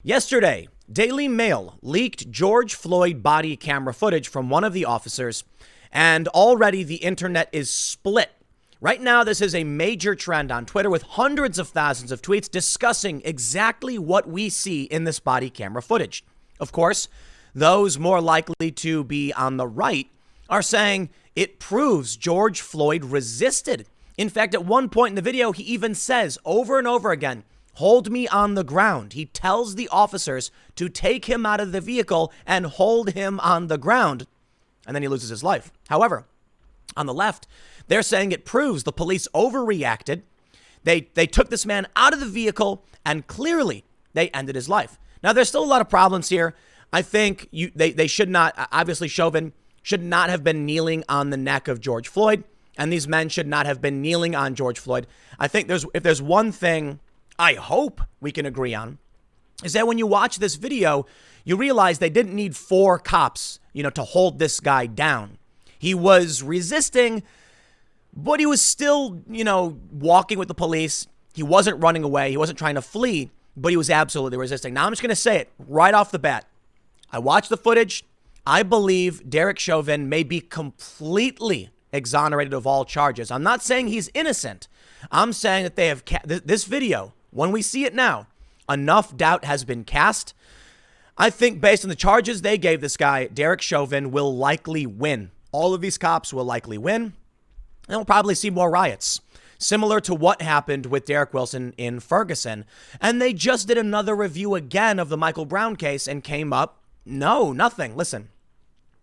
Yesterday, Daily Mail leaked George Floyd body camera footage from one of the officers, and already the internet is split. Right now, this is a major trend on Twitter with hundreds of thousands of tweets discussing exactly what we see in this body camera footage. Of course, those more likely to be on the right are saying it proves George Floyd resisted. In fact, at one point in the video, he even says over and over again, "Hold me on the ground." He tells the officers to take him out of the vehicle and hold him on the ground. And then he loses his life. However, on the left, they're saying it proves the police overreacted. They took this man out of the vehicle and clearly they ended his life. Now, there's still a lot of problems here. I think they should not, obviously Chauvin should not have been kneeling on the neck of George Floyd. And these men should not have been kneeling on George Floyd. I think if there's one thing I hope we can agree on, is that when you watch this video, you realize they didn't need 4 cops, to hold this guy down. He was resisting, but he was still, walking with the police. He wasn't running away. He wasn't trying to flee, but he was absolutely resisting. Now, I'm just going to say it right off the bat. I watched the footage. I believe Derek Chauvin may be completely exonerated of all charges. I'm not saying he's innocent. I'm saying that they have this video. When we see it now, enough doubt has been cast. I think based on the charges they gave this guy, Derek Chauvin will likely win. All of these cops will likely win. And we'll probably see more riots, similar to what happened with Derek Wilson in Ferguson. And they just did another review again of the Michael Brown case and came up, no, nothing. Listen,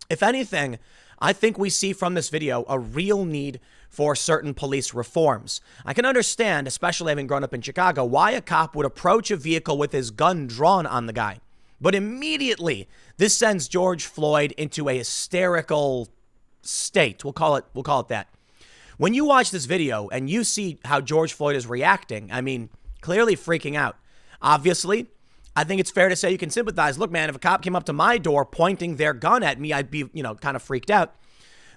if anything, I think we see from this video a real need for certain police reforms. I can understand, especially having grown up in Chicago, why a cop would approach a vehicle with his gun drawn on the guy. But immediately, this sends George Floyd into a hysterical state. We'll call it that. When you watch this video and you see how George Floyd is reacting, clearly freaking out. Obviously, I think it's fair to say you can sympathize. Look, man, if a cop came up to my door pointing their gun at me, I'd be, kind of freaked out.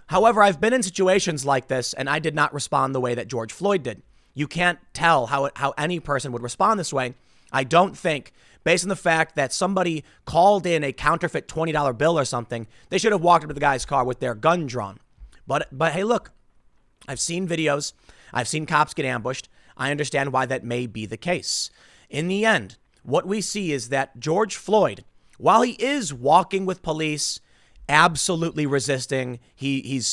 However, I've been in situations like this and I did not respond the way that George Floyd did. You can't tell how any person would respond this way. I don't think, based on the fact that somebody called in a counterfeit $20 bill or something, they should have walked up to the guy's car with their gun drawn. But hey, look, I've seen videos. I've seen cops get ambushed. I understand why that may be the case. In the end, what we see is that George Floyd, while he is walking with police, absolutely resisting, he's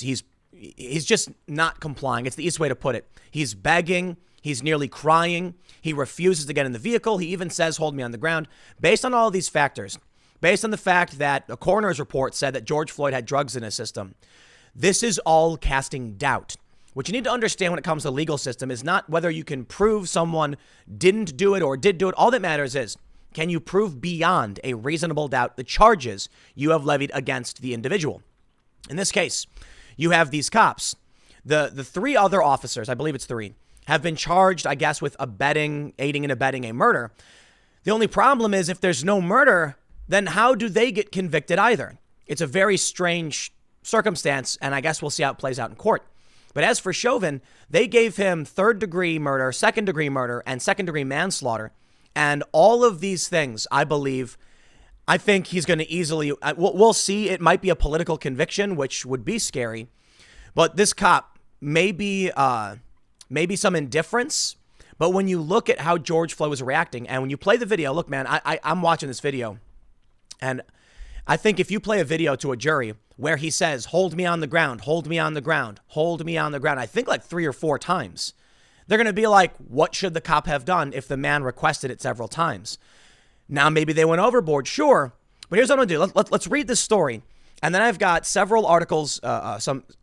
just not complying. It's the easiest way to put it. He's begging. He's nearly crying. He refuses to get in the vehicle. He even says, "Hold me on the ground." Based on all of these factors, based on the fact that a coroner's report said that George Floyd had drugs in his system, this is all casting doubt. What you need to understand when it comes to the legal system is not whether you can prove someone didn't do it or did do it. All that matters is, can you prove beyond a reasonable doubt the charges you have levied against the individual? In this case, you have these cops. The 3 other officers, I believe it's 3, have been charged, I guess, with aiding and abetting a murder. The only problem is if there's no murder, then how do they get convicted either? It's a very strange circumstance, and I guess we'll see how it plays out in court. But as for Chauvin, they gave him 3rd-degree murder, 2nd-degree murder, and 2nd-degree manslaughter. And all of these things, I think he's going to easily, we'll see. It might be a political conviction, which would be scary. But this cop, maybe some indifference. But when you look at how George Floyd was reacting, and when you play the video, look, man, I'm watching this video. And I think if you play a video to a jury where he says, "Hold me on the ground, hold me on the ground, hold me on the ground," I think like 3 or 4 times, they're going to be like, what should the cop have done if the man requested it several times? Now, maybe they went overboard, sure. But here's what I'm going to do. Let's read this story. And then I've got several articles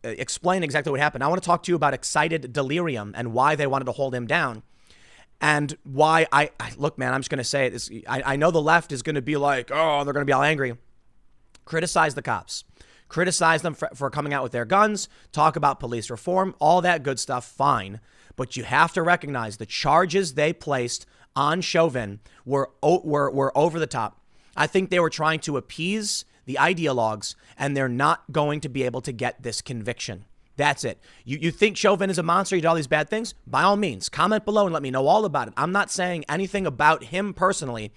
explain exactly what happened. I want to talk to you about excited delirium and why they wanted to hold him down. And why look, man, I'm just going to say it. I know the left is going to be like, oh, they're going to be all angry. Criticize the cops. Criticize them for coming out with their guns. Talk about police reform. All that good stuff, fine. But you have to recognize the charges they placed on Chauvin were over the top. I think they were trying to appease the ideologues, and they're not going to be able to get this conviction. That's it. You think Chauvin is a monster, he did all these bad things? By all means, comment below and let me know all about it. I'm not saying anything about him personally.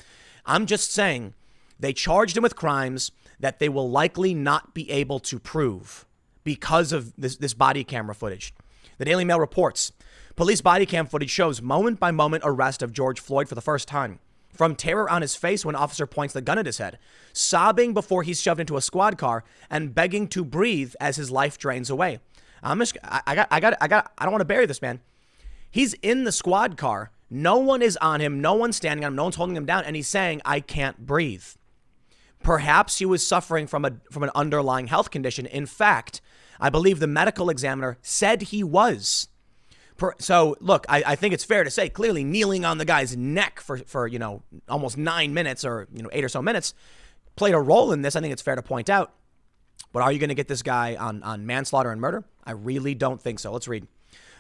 I'm just saying they charged him with crimes that they will likely not be able to prove because of this body camera footage. The Daily Mail reports, police body cam footage shows moment-by-moment arrest of George Floyd for the first time. From terror on his face when officer points the gun at his head, sobbing before he's shoved into a squad car, and begging to breathe as his life drains away. I don't want to bury this man. He's in the squad car. No one is on him. No one's standing on him. No one's holding him down. And he's saying, I can't breathe. Perhaps he was suffering from an underlying health condition. In fact, I believe the medical examiner said he was. So, look, I think it's fair to say, clearly kneeling on the guy's neck for almost 9 minutes or, 8 or so minutes played a role in this. I think it's fair to point out. But are you going to get this guy on manslaughter and murder? I really don't think so. Let's read.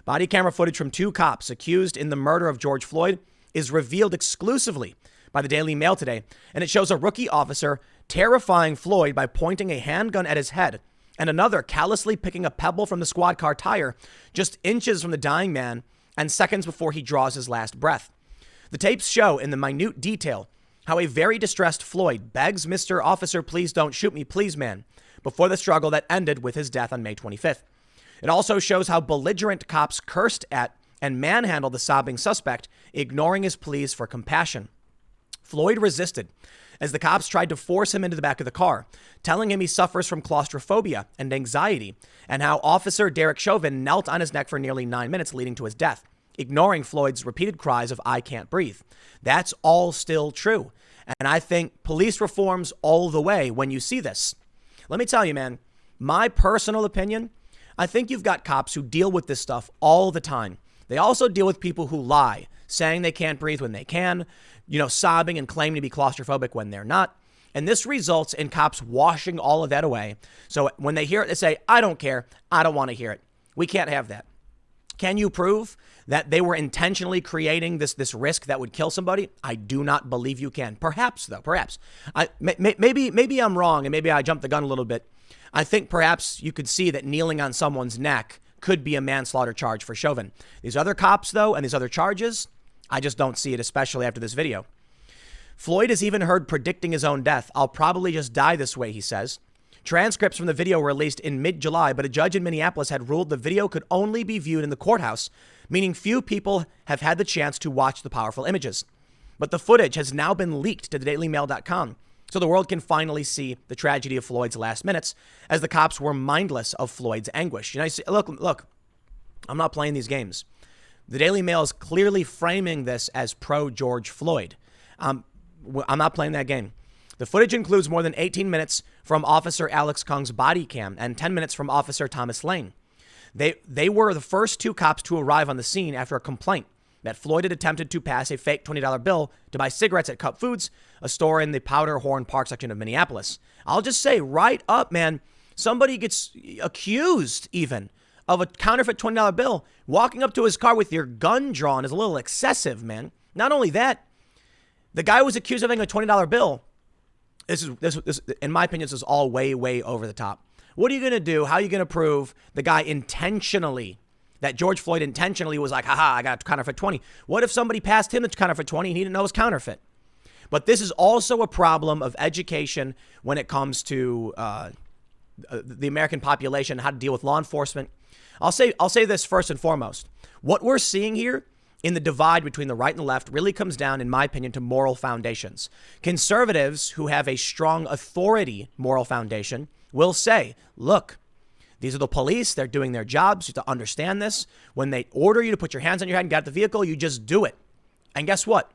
Body camera footage from 2 cops accused in the murder of George Floyd is revealed exclusively by the Daily Mail today. And it shows a rookie officer terrifying Floyd by pointing a handgun at his head, and another callously picking a pebble from the squad car tire just inches from the dying man and seconds before he draws his last breath. The tapes show in the minute detail how a very distressed Floyd begs Mr. Officer, please don't shoot me, please, man, before the struggle that ended with his death on May 25th. It also shows how belligerent cops cursed at and manhandled the sobbing suspect, ignoring his pleas for compassion. Floyd resisted as the cops tried to force him into the back of the car, telling him he suffers from claustrophobia and anxiety, and how Officer Derek Chauvin knelt on his neck for nearly 9 minutes, leading to his death, ignoring Floyd's repeated cries of, I can't breathe. That's all still true. And I think police reforms all the way when you see this. Let me tell you, man, my personal opinion, I think you've got cops who deal with this stuff all the time. They also deal with people who lie, saying they can't breathe when they can, sobbing and claiming to be claustrophobic when they're not. And this results in cops washing all of that away. So when they hear it, they say, I don't care. I don't want to hear it. We can't have that. Can you prove that they were intentionally creating this risk that would kill somebody? I do not believe you can. Perhaps, though, perhaps. Maybe I'm wrong, and maybe I jumped the gun a little bit. I think perhaps you could see that kneeling on someone's neck could be a manslaughter charge for Chauvin. These other cops, though, and these other charges, I just don't see it, especially after this video. Floyd is even heard predicting his own death. I'll probably just die this way, he says. Transcripts from the video were released in mid-July, but a judge in Minneapolis had ruled the video could only be viewed in the courthouse, meaning few people have had the chance to watch the powerful images. But the footage has now been leaked to thedailymail.com, so the world can finally see the tragedy of Floyd's last minutes as the cops were mindless of Floyd's anguish. Look, I'm not playing these games. The Daily Mail is clearly framing this as pro-George Floyd. I'm not playing that game. The footage includes more than 18 minutes from Officer Alex Kung's body cam and 10 minutes from Officer Thomas Lane. They were the first 2 cops to arrive on the scene after a complaint that Floyd had attempted to pass a fake $20 bill to buy cigarettes at Cup Foods, a store in the Powderhorn Park section of Minneapolis. I'll just say right up, man, somebody gets accused even of a counterfeit $20 bill. Walking up to his car with your gun drawn is a little excessive, man. Not only that, the guy was accused of having a $20 bill. This, in my opinion, this is all way, way over the top. What are you going to do? How are you going to prove the guy intentionally, that George Floyd intentionally was like, haha, I got a counterfeit 20. What if somebody passed him the counterfeit 20 and he didn't know it was counterfeit? But this is also a problem of education when it comes to the American population, how to deal with law enforcement. I'll say this first and foremost. What we're seeing here in the divide between the right and the left really comes down, in my opinion, to moral foundations. Conservatives who have a strong authority moral foundation will say, look, these are the police. They're doing their jobs. You have to understand this. When they order you to put your hands on your head and get out the vehicle, you just do it. And guess what?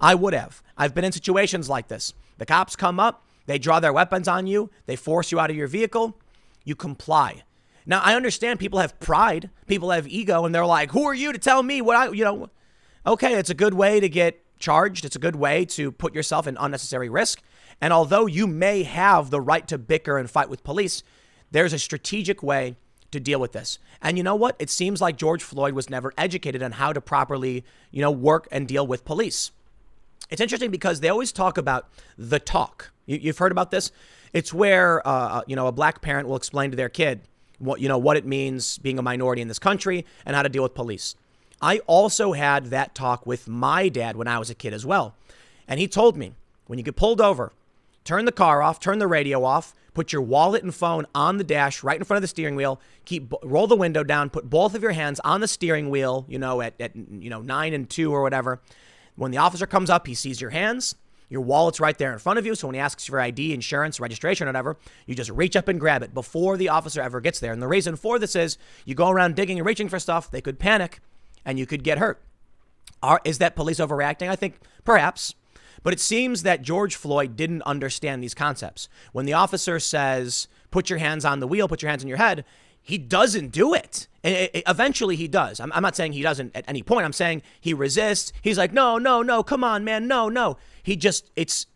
I would have. I've been in situations like this. The cops come up. They draw their weapons on you. They force you out of your vehicle. You comply. Now, I understand people have pride. People have ego. And they're like, who are you to tell me what okay, it's a good way to get charged. It's a good way to put yourself in unnecessary risk. And although you may have the right to bicker and fight with police, there's a strategic way to deal with this. And you know what? It seems like George Floyd was never educated on how to properly, work and deal with police. It's interesting because they always talk about the talk. You've heard about this? It's where, a black parent will explain to their kid what it means being a minority in this country and how to deal with police. I also had that talk with my dad when I was a kid as well. And he told me, when you get pulled over, turn the car off, turn the radio off, put your wallet and phone on the dash right in front of the steering wheel, roll the window down, put both of your hands on the steering wheel, at 9 and 2 or whatever. When the officer comes up, he sees your hands. Your wallet's right there in front of you. So when he asks for ID, insurance, registration, or whatever, you just reach up and grab it before the officer ever gets there. And the reason for this is you go around digging and reaching for stuff, they could panic and you could get hurt. Is that police overreacting? I think perhaps. But it seems that George Floyd didn't understand these concepts. When the officer says, put your hands on the wheel, put your hands on your head, he doesn't do it. And eventually he does. I'm not saying he doesn't at any point. I'm saying he resists. He's like, no, come on, man, no. He just, it's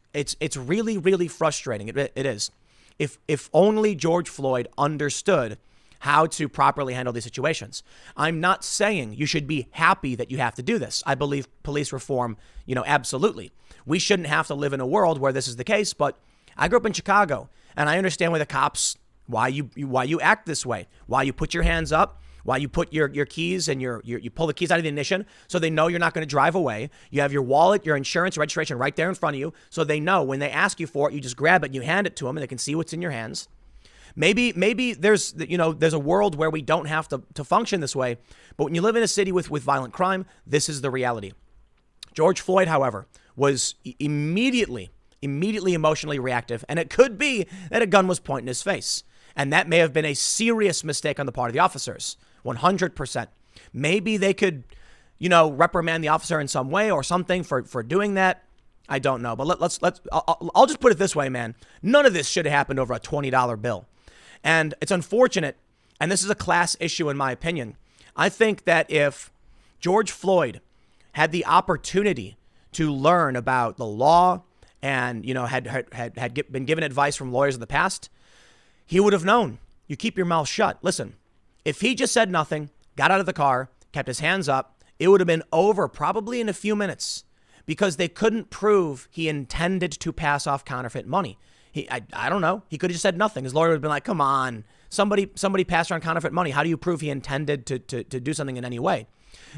really, really frustrating. It is. If only George Floyd understood how to properly handle these situations. I'm not saying you should be happy that you have to do this. I believe police reform, absolutely. We shouldn't have to live in a world where this is the case, but I grew up in Chicago and I understand why the cops, why you act this way, why you put your hands up, why you put your keys and you pull the keys out of the ignition so they know you're not going to drive away. You have your wallet, your insurance, registration right there in front of you so they know when they ask you for it, you just grab it and you hand it to them and they can see what's in your hands. Maybe there's a world where we don't have to function this way, but when you live in a city with violent crime, this is the reality. George Floyd, however, was immediately emotionally reactive, and it could be that a gun was pointed in his face. And that may have been a serious mistake on the part of the officers, 100%. Maybe they could, reprimand the officer in some way or something for doing that. I don't know. But I'll just put it this way, man. None of this should have happened over a $20 bill. And it's unfortunate, and this is a class issue in my opinion. I think that if George Floyd had the opportunity to learn about the law and, had been given advice from lawyers in the past, he would have known. You keep your mouth shut. Listen, if he just said nothing, got out of the car, kept his hands up, it would have been over probably in a few minutes because they couldn't prove he intended to pass off counterfeit money. I don't know. He could have just said nothing. His lawyer would have been like, come on, somebody passed around counterfeit money. How do you prove he intended to do something in any way?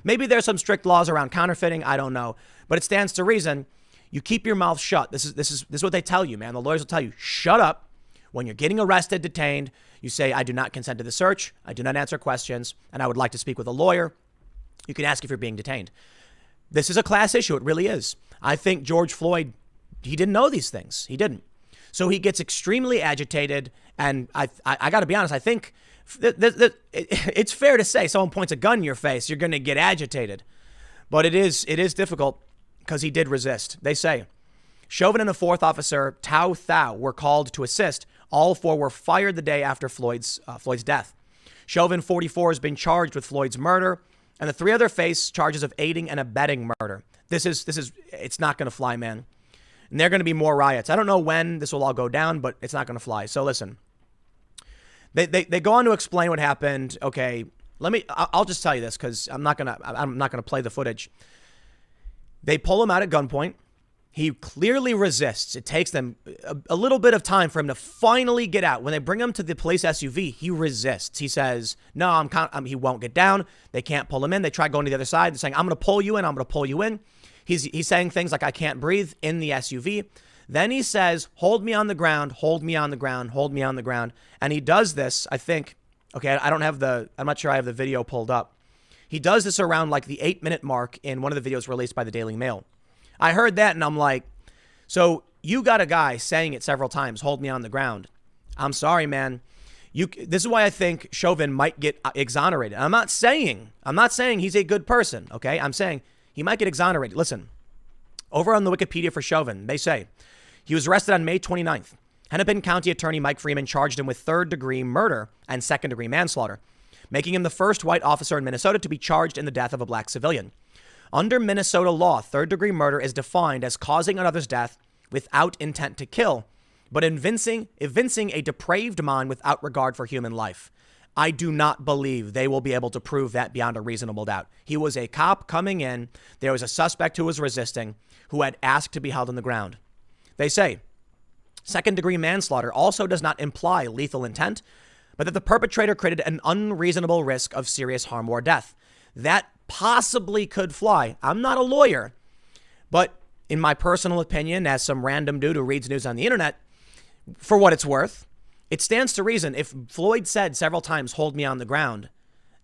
Maybe there's some strict laws around counterfeiting. I don't know. But it stands to reason. You keep your mouth shut. This is what they tell you, man. The lawyers will tell you, shut up. When you're getting arrested, detained, you say, I do not consent to the search. I do not answer questions. And I would like to speak with a lawyer. You can ask if you're being detained. This is a class issue. It really is. I think George Floyd, he didn't know these things. He didn't. So he gets extremely agitated. And I got to be honest, I think it's fair to say someone points a gun in your face, you're going to get agitated. But it is difficult because he did resist. They say Chauvin and a fourth officer, Tao Thao, were called to assist. All four were fired the day after Floyd's death. Chauvin, 44, has been charged with Floyd's murder, and the three others face charges of aiding and abetting murder. It's not going to fly, man. And there are going to be more riots. I don't know when this will all go down, but it's not going to fly. So listen, they go on to explain what happened. Okay, I'll just tell you this because I'm not gonna play the footage. They pull him out at gunpoint. He clearly resists. It takes them a little bit of time for him to finally get out. When they bring him to the police SUV, he resists. He says, no, he won't get down. They can't pull him in. They try going to the other side. They're saying, I'm going to pull you in. I'm going to pull you in. He's saying things like, I can't breathe in the SUV. Then he says, hold me on the ground, hold me on the ground, hold me on the ground. And he does this, I think, okay, I'm not sure I have the video pulled up. He does this around like the 8-minute mark in one of the videos released by the Daily Mail. I heard that and I'm like, so you got a guy saying it several times, hold me on the ground. I'm sorry, man. This is why I think Chauvin might get exonerated. I'm not saying he's a good person, okay? I'm saying he might get exonerated. Listen, over on the Wikipedia for Chauvin, they say he was arrested on May 29th. Hennepin County Attorney Mike Freeman charged him with third-degree murder and second-degree manslaughter, making him the first white officer in Minnesota to be charged in the death of a black civilian. Under Minnesota law, third-degree murder is defined as causing another's death without intent to kill, but evincing a depraved mind without regard for human life. I do not believe they will be able to prove that beyond a reasonable doubt. He was a cop coming in. There was a suspect who was resisting, who had asked to be held on the ground. They say second-degree manslaughter also does not imply lethal intent, but that the perpetrator created an unreasonable risk of serious harm or death. That possibly could fly. I'm not a lawyer, but in my personal opinion, as some random dude who reads news on the internet, for what it's worth, it stands to reason if Floyd said several times, hold me on the ground,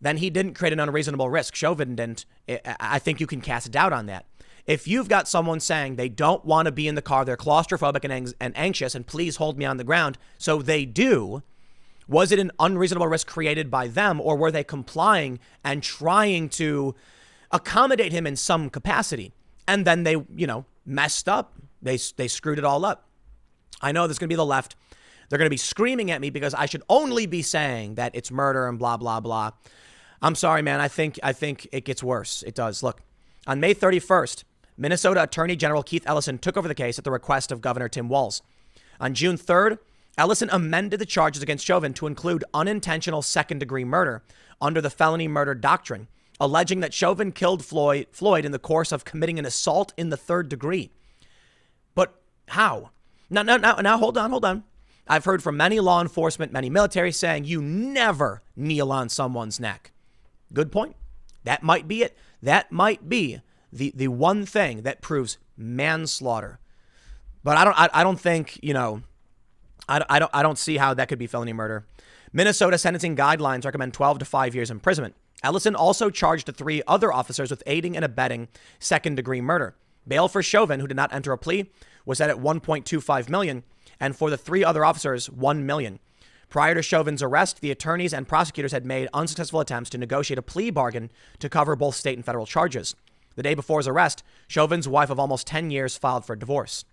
then he didn't create an unreasonable risk. Chauvin didn't. I think you can cast doubt on that. If you've got someone saying they don't want to be in the car, they're claustrophobic and anxious, and please hold me on the ground, so they do, was it an unreasonable risk created by them, or were they complying and trying to accommodate him in some capacity? And then they, messed up. They screwed it all up. I know there's going to be the left. They're going to be screaming at me because I should only be saying that it's murder and blah, blah, blah. I'm sorry, man. I think it gets worse. It does. Look, on May 31st, Minnesota Attorney General Keith Ellison took over the case at the request of Governor Tim Walz. On June 3rd, Ellison amended the charges against Chauvin to include unintentional second-degree murder under the felony murder doctrine, alleging that Chauvin killed Floyd in the course of committing an assault in the third degree. But how? Now, hold on. I've heard from many law enforcement, many military saying you never kneel on someone's neck. Good point. That might be it. That might be the one thing that proves manslaughter. But I don't think, I don't see how that could be felony murder. Minnesota sentencing guidelines recommend 12 to 5 years imprisonment. Ellison also charged the 3 other officers with aiding and abetting second-degree murder. Bail for Chauvin, who did not enter a plea, was set at $1.25 million, and for the 3 other officers, $1 million. Prior to Chauvin's arrest, the attorneys and prosecutors had made unsuccessful attempts to negotiate a plea bargain to cover both state and federal charges. The day before his arrest, Chauvin's wife of almost 10 years filed for divorce.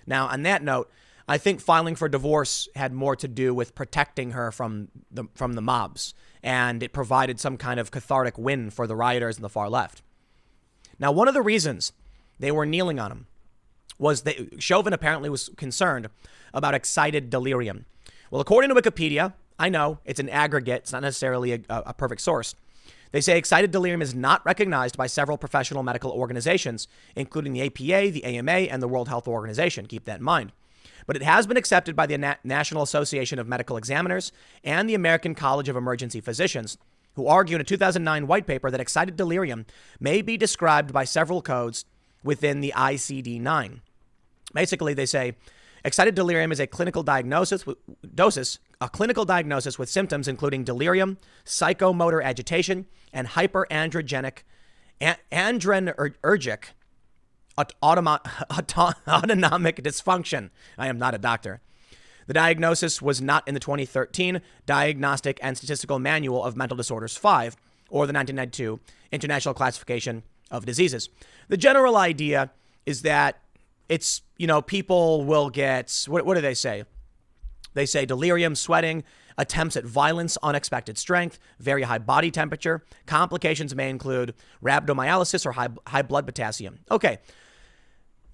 Now, on that note, I think filing for divorce had more to do with protecting her from the mobs, and it provided some kind of cathartic win for the rioters and the far left. Now, one of the reasons they were kneeling on him was that Chauvin apparently was concerned about excited delirium. Well, according to Wikipedia, I know it's an aggregate, it's not necessarily a perfect source. They say excited delirium is not recognized by several professional medical organizations, including the APA, the AMA, and the World Health Organization. Keep that in mind. But it has been accepted by the National Association of Medical Examiners and the American College of Emergency Physicians, who argue in a 2009 white paper that excited delirium may be described by several codes within the ICD-9. Basically, they say excited delirium is a clinical diagnosis with symptoms including delirium, psychomotor agitation, and hyperandrogenic, adrenergic, autonomic dysfunction. I am not a doctor. The diagnosis was not in the 2013 Diagnostic and Statistical Manual of Mental Disorders 5 or the 1992 International Classification of Diseases. The general idea is that it's, people will get, what do they say? They say delirium, sweating, attempts at violence, unexpected strength, very high body temperature. Complications may include rhabdomyolysis or high blood potassium. Okay,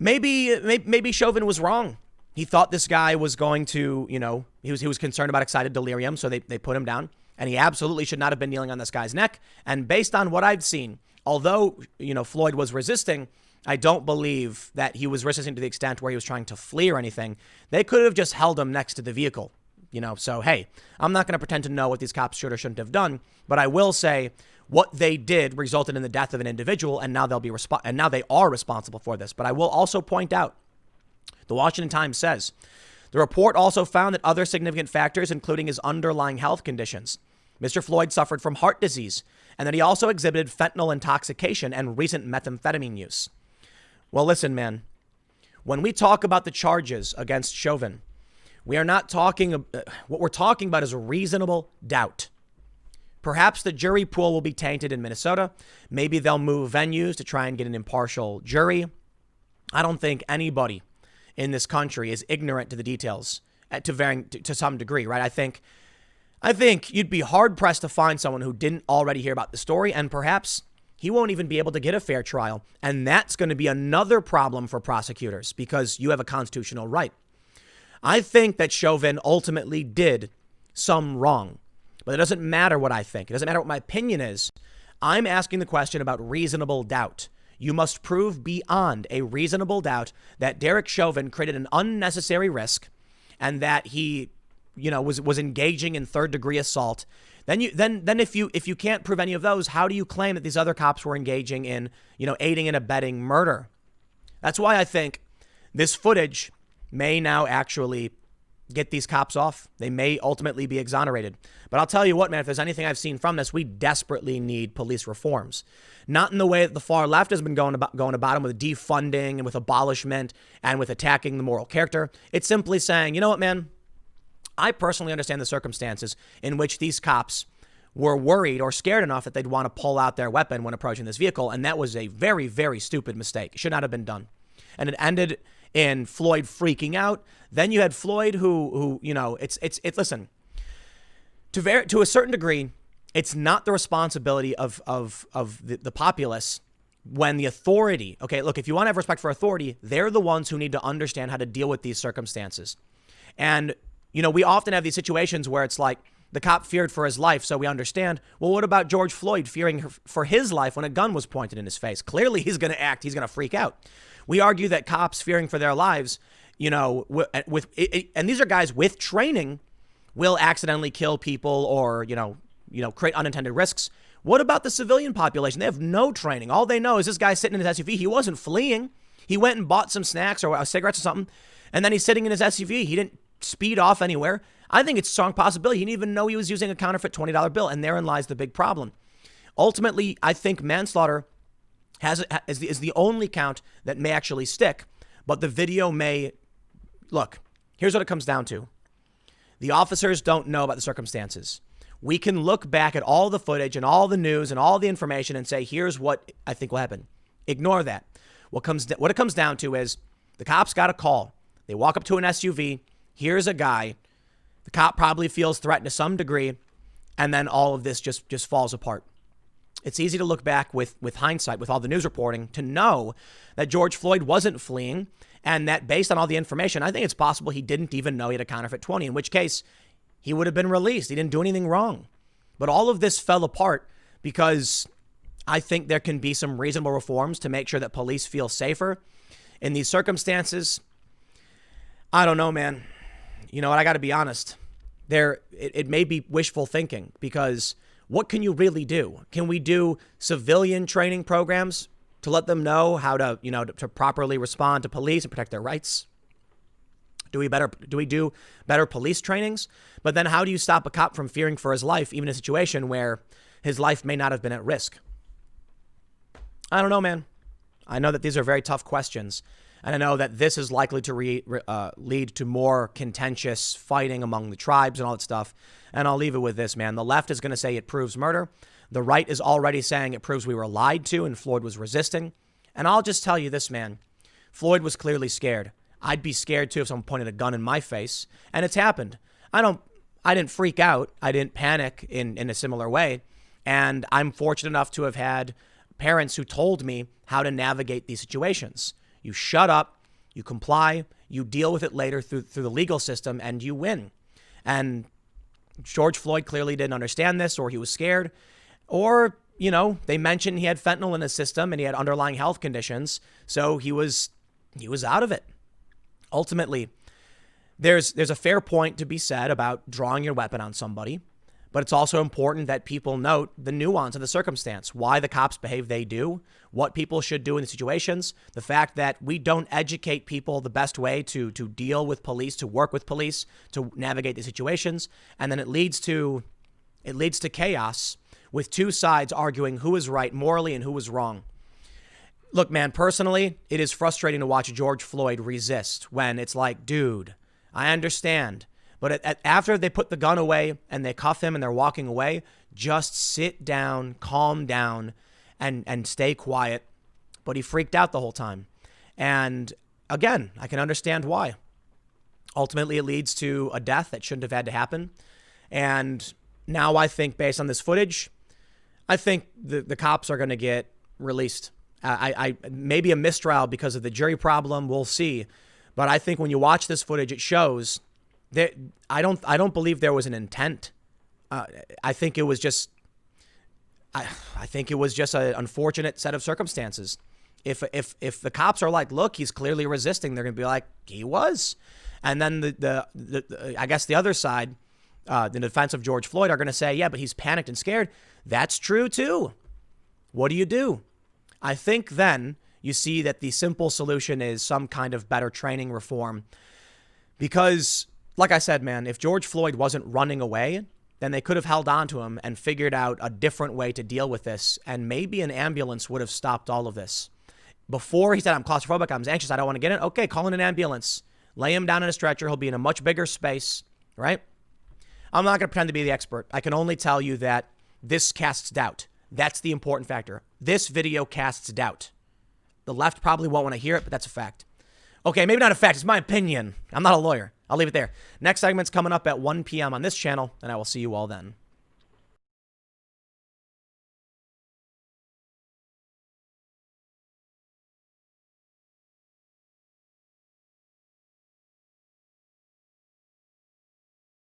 maybe Chauvin was wrong. He thought this guy was going to, he was concerned about excited delirium, so they put him down. And he absolutely should not have been kneeling on this guy's neck. And based on what I've seen, although, Floyd was resisting, I don't believe that he was resisting to the extent where he was trying to flee or anything. They could have just held him next to the vehicle, So, hey, I'm not going to pretend to know what these cops should or shouldn't have done, but I will say what they did resulted in the death of an individual, and now now they are responsible for this. But I will also point out, the Washington Times says, the report also found that other significant factors, including his underlying health conditions. Mr. Floyd suffered from heart disease, and that he also exhibited fentanyl intoxication and recent methamphetamine use. Well, listen, man, when we talk about the charges against Chauvin, we are not talking, what we're talking about is a reasonable doubt. Perhaps the jury pool will be tainted in Minnesota. Maybe they'll move venues to try and get an impartial jury. I don't think anybody in this country is ignorant to the details to some degree, right? I think you'd be hard pressed to find someone who didn't already hear about the story, and perhaps he won't even be able to get a fair trial. And that's going to be another problem for prosecutors because you have a constitutional right. I think that Chauvin ultimately did some wrong, but it doesn't matter what I think. It doesn't matter what my opinion is. I'm asking the question about reasonable doubt. You must prove beyond a reasonable doubt that Derek Chauvin created an unnecessary risk and that he, was engaging in third degree assault. Then if you can't prove any of those, how do you claim that these other cops were engaging in, aiding and abetting murder? That's why I think this footage may now actually get these cops off. They may ultimately be exonerated. But I'll tell you what, man, if there's anything I've seen from this, we desperately need police reforms. Not in the way that the far left has been going about them with defunding and with abolishment and with attacking the moral character. It's simply saying, you know what, man, I personally understand the circumstances in which these cops were worried or scared enough that they'd want to pull out their weapon when approaching this vehicle. And that was a very, very stupid mistake. It should not have been done. And it ended in Floyd freaking out. Then you had Floyd who you know, listen, to a certain degree, it's not the responsibility of the populace when the authority, okay, look, if you want to have respect for authority, they're the ones who need to understand how to deal with these circumstances. And, you know, we often have these situations where it's like the cop feared for his life, so we understand. Well, what about George Floyd fearing for his life when a gun was pointed in his face? Clearly, he's going to act. He's going to freak out. We argue that cops fearing for their lives, you know, and these are guys with training, will accidentally kill people or, you know, create unintended risks. What about the civilian population? They have no training. All they know is this guy sitting in his SUV. He wasn't fleeing. He went and bought some snacks or cigarettes or something, and then he's sitting in his SUV. He didn't speed off anywhere. I think it's a strong possibility he didn't even know he was using a counterfeit $20 bill, and therein lies the big problem. Ultimately, I think manslaughter is the only count that may actually stick, but the video may... Look, here's what it comes down to. The officers don't know about the circumstances. We can look back at all the footage and all the news and all the information and say, here's what I think will happen. Ignore that. What it comes down to is the cops got a call. They walk up to an SUV. Here's a guy. The cop probably feels threatened to some degree, and then all of this just falls apart. It's easy to look back with hindsight, with all the news reporting, to know that George Floyd wasn't fleeing, and that based on all the information, I think it's possible he didn't even know he had a counterfeit 20, in which case he would have been released. He didn't do anything wrong. But all of this fell apart because I think there can be some reasonable reforms to make sure that police feel safer in these circumstances. I don't know, man. You know what? I got to be honest. It may be wishful thinking, because what can you really do? Can we do civilian training programs to let them know how to, you know, to properly respond to police and protect their rights? Do we do better police trainings? But then how do you stop a cop from fearing for his life, even in a situation where his life may not have been at risk? I don't know, man. I know that these are very tough questions. And I know that this is likely to lead to more contentious fighting among the tribes and all that stuff. And I'll leave it with this, man. The left is going to say it proves murder. The right is already saying it proves we were lied to and Floyd was resisting. And I'll just tell you this, man. Floyd was clearly scared. I'd be scared too if someone pointed a gun in my face. And it's happened. I didn't freak out. I didn't panic in a similar way. And I'm fortunate enough to have had parents who told me how to navigate these situations. You shut up, you comply, you deal with it later through the legal system, and you win. And George Floyd clearly didn't understand this, or he was scared, or, you know, they mentioned he had fentanyl in his system and he had underlying health conditions, so he was out of it. Ultimately, there's a fair point to be said about drawing your weapon on somebody, but it's also important that people note the nuance of the circumstance, why the cops behave they do, what people should do in the situations, the fact that we don't educate people the best way to deal with police, to work with police, to navigate the situations, and then it leads to chaos with two sides arguing who is right morally and who is wrong. Look, man, personally, it is frustrating to watch George Floyd resist when it's like, dude, I understand. But after they put the gun away and they cuff him and they're walking away, just sit down, calm down, and stay quiet. But he freaked out the whole time. And again, I can understand why. Ultimately, it leads to a death that shouldn't have had to happen. And now I think based on this footage, I think the cops are going to get released. I maybe a mistrial because of the jury problem. We'll see. But I think when you watch this footage, it shows that I don't believe there was an intent. I think it was just an unfortunate set of circumstances. If the cops are like, look, he's clearly resisting, they're gonna be like, he was. And then the I guess the other side, the defense of George Floyd, are gonna say, yeah, but he's panicked and scared. That's true too. What do? I think then you see that the simple solution is some kind of better training reform. Because, like I said, man, if George Floyd wasn't running away, then they could have held on to him and figured out a different way to deal with this. And maybe an ambulance would have stopped all of this. Before he said, I'm claustrophobic, I'm anxious, I don't want to get in. Okay, call in an ambulance. Lay him down in a stretcher. He'll be in a much bigger space, right? I'm not going to pretend to be the expert. I can only tell you that this casts doubt. That's the important factor. This video casts doubt. The left probably won't want to hear it, but that's a fact. Okay, maybe not a fact. It's my opinion. I'm not a lawyer. I'll leave it there. Next segment's coming up at 1 p.m. on this channel, and I will see you all then.